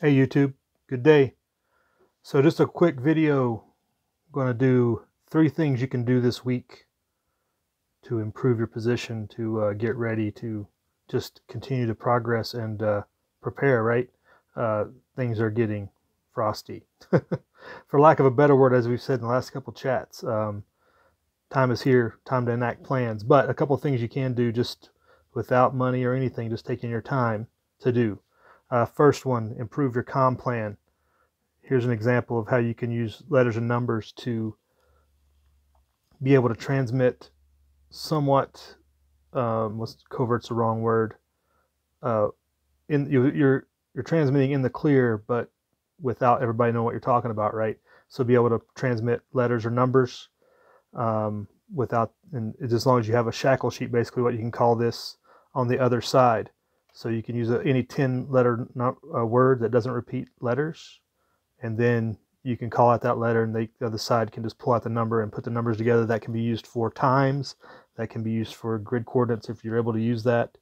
Hey YouTube, good day. So just a quick video. I'm going to do 3 things you can do this week to improve your position, to get ready to just continue to progress and prepare, right? Things are getting frosty. For lack of a better word, as we've said in the last couple chats, time is here, time to enact plans. But a couple things you can do just without money or anything, just taking your time to do. First one, improve your comm plan. Here's an example of how you can use letters and numbers to be able to transmit somewhat, covert's the wrong word, you're transmitting in the clear, but without everybody knowing what you're talking about, right? So be able to transmit letters or numbers without, and as long as you have a shackle sheet, basically what you can call this, on the other side. So you can use any 10-letter word that doesn't repeat letters, and then you can call out that letter, and the other side can just pull out the number and put the numbers together. That can be used for times. That can be used for grid coordinates if you're able to use that.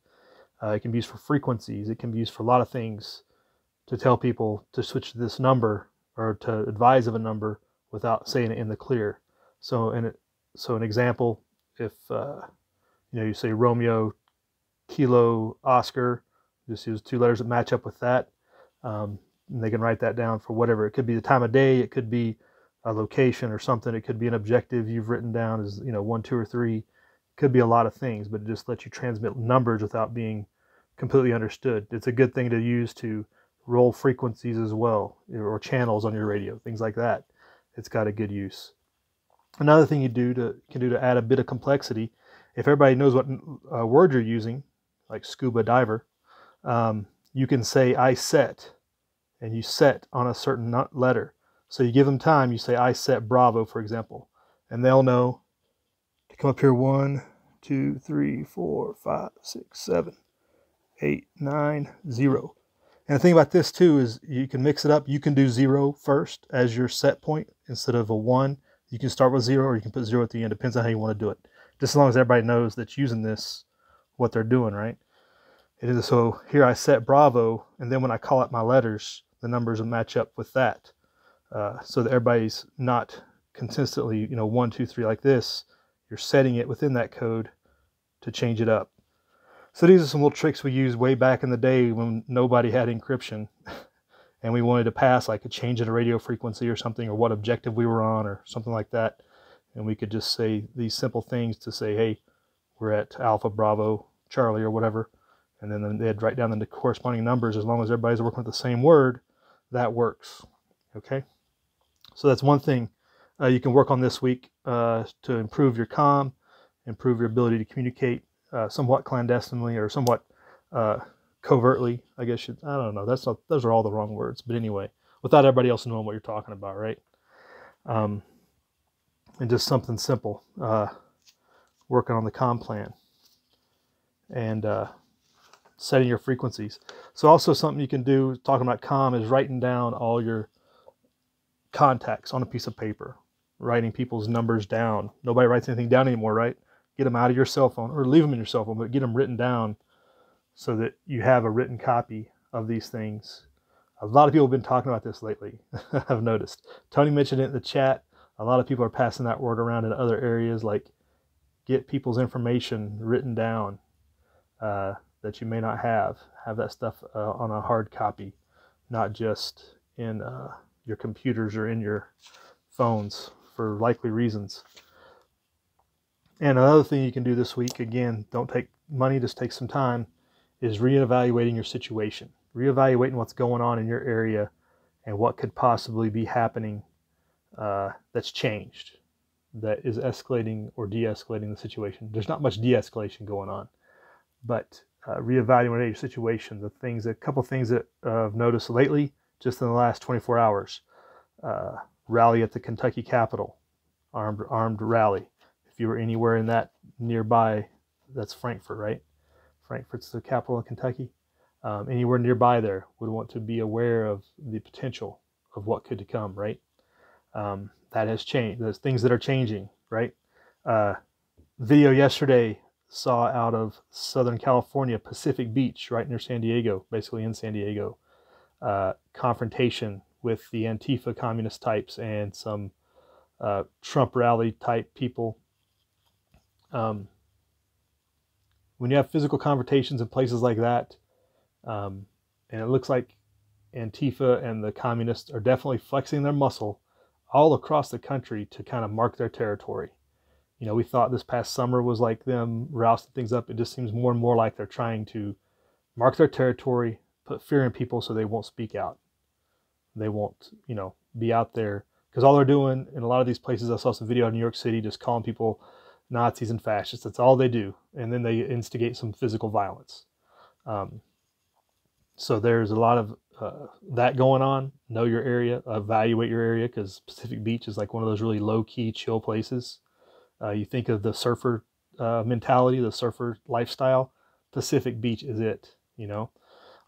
It can be used for frequencies. It can be used for a lot of things to tell people to switch to this number or to advise of a number without saying it in the clear. So an example, if you say Romeo, Kilo, Oscar, just use 2 letters that match up with that. And they can write that down for whatever. It could be the time of day. It could be a location or something. It could be an objective you've written down as 1, 2, or 3. It could be a lot of things, but it just lets you transmit numbers without being completely understood. It's a good thing to use to roll frequencies as well, or channels on your radio, things like that. It's got a good use. Another thing you can do to add a bit of complexity, if everybody knows what word you're using, like scuba diver, you can say I set, and you set on a certain letter. So you give them time, you say I set Bravo, for example, and they'll know to come up here 1, 2, 3, 4, 5, 6, 7, 8, 9, 0. And the thing about this too is you can mix it up. You can do 0 first as your set point instead of a 1. You can start with 0, or you can put 0 at the end. Depends on how you want to do it. Just as long as everybody knows that's using this, what they're doing, right? So here I set Bravo, and then when I call out my letters, the numbers will match up with that, so that everybody's not consistently 1, 2, 3 like this. You're setting it within that code to change it up. So these are some little tricks we used way back in the day when nobody had encryption and we wanted to pass like a change in a radio frequency or something, or what objective we were on or something like that, and we could just say these simple things to say, hey, we're at Alpha Bravo Charlie or whatever, and then they'd write down the corresponding numbers. As long as everybody's working with the same word, that works. Okay, so that's one thing you can work on this week to improve your comm, improve your ability to communicate somewhat clandestinely or somewhat covertly, I guess. I don't know. Those are all the wrong words, but anyway, without everybody else knowing what you're talking about, right? And just something simple, working on the comm plan and setting your frequencies. So also something you can do, talking about comm, is writing down all your contacts on a piece of paper, writing people's numbers down. Nobody writes anything down anymore, right? Get them out of your cell phone, or leave them in your cell phone, but get them written down so that you have a written copy of these things. A lot of people have been talking about this lately. I've noticed. Tony mentioned it in the chat. A lot of people are passing that word around in other areas, like get people's information written down that you may not have. Have that stuff on a hard copy, not just in your computers or in your phones for likely reasons. And another thing you can do this week, again, don't take money, just take some time, is reevaluating your situation. Reevaluating what's going on in your area and what could possibly be happening that's changed, that is escalating or de-escalating the situation. There's not much de-escalation going on, but reevaluate your situation. A couple things that I've noticed lately, just in the last 24 hours. Rally at the Kentucky Capitol, armed rally. If you were anywhere in that nearby, that's Frankfort, right? Frankfort's the capital of Kentucky. Anywhere nearby there would want to be aware of the potential of what could come, right? That has changed. There's things that are changing, right? Video yesterday saw out of Southern California, Pacific Beach, right near San Diego, basically in San Diego. confrontation with the Antifa communist types and some Trump rally type people. When you have physical confrontations in places like that, and it looks like Antifa and the communists are definitely flexing their muscle all across the country to kind of mark their territory. You know, we thought this past summer was like them rousting things up. It just seems more and more like they're trying to mark their territory, put fear in people so they won't speak out. They won't, you know, be out there. Because all they're doing in a lot of these places, I saw some video in New York City just calling people Nazis and fascists. That's all they do. And then they instigate some physical violence. So there's a lot of that going on. Know your area, evaluate your area, because Pacific Beach is like one of those really low-key, chill places. You think of the surfer mentality, the surfer lifestyle. Pacific Beach is it, you know,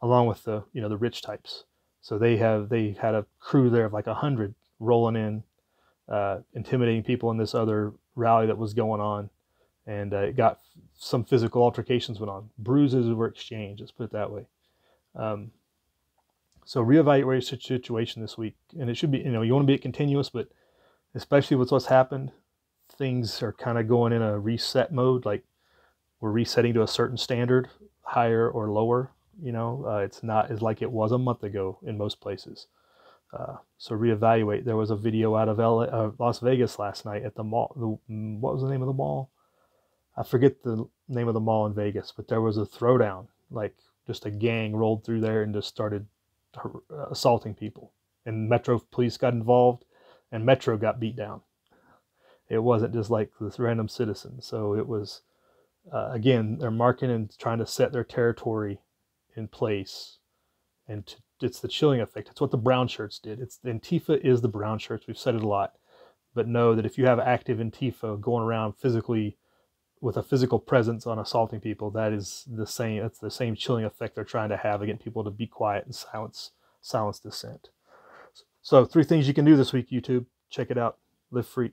along with the, you know, the rich types. So they had a crew there of like 100 rolling in, intimidating people in this other rally that was going on, and it got some physical altercations went on. Bruises were exchanged. Let's put it that way. So reevaluate your situation this week, and it should be, you know, you want to be continuous, but especially with what's happened, things are kind of going in a reset mode. Like we're resetting to a certain standard, higher or lower. You know, it's not as like it was a month ago in most places. So reevaluate. There was a video out of Las Vegas last night at the mall. What was the name of the mall? I forget the name of the mall in Vegas, but there was a throwdown. Like just a gang rolled through there and just started assaulting people. And Metro police got involved, and Metro got beat down. It wasn't just like this random citizen. So it was, again, they're marking and trying to set their territory in place. And it's the chilling effect. It's what the brown shirts did. Antifa is the brown shirts. We've said it a lot. But know that if you have active Antifa going around physically with a physical presence on assaulting people, that is the same. That's the same chilling effect they're trying to have to get people to be quiet and silence dissent. So 3 things you can do this week, YouTube. Check it out. Live free.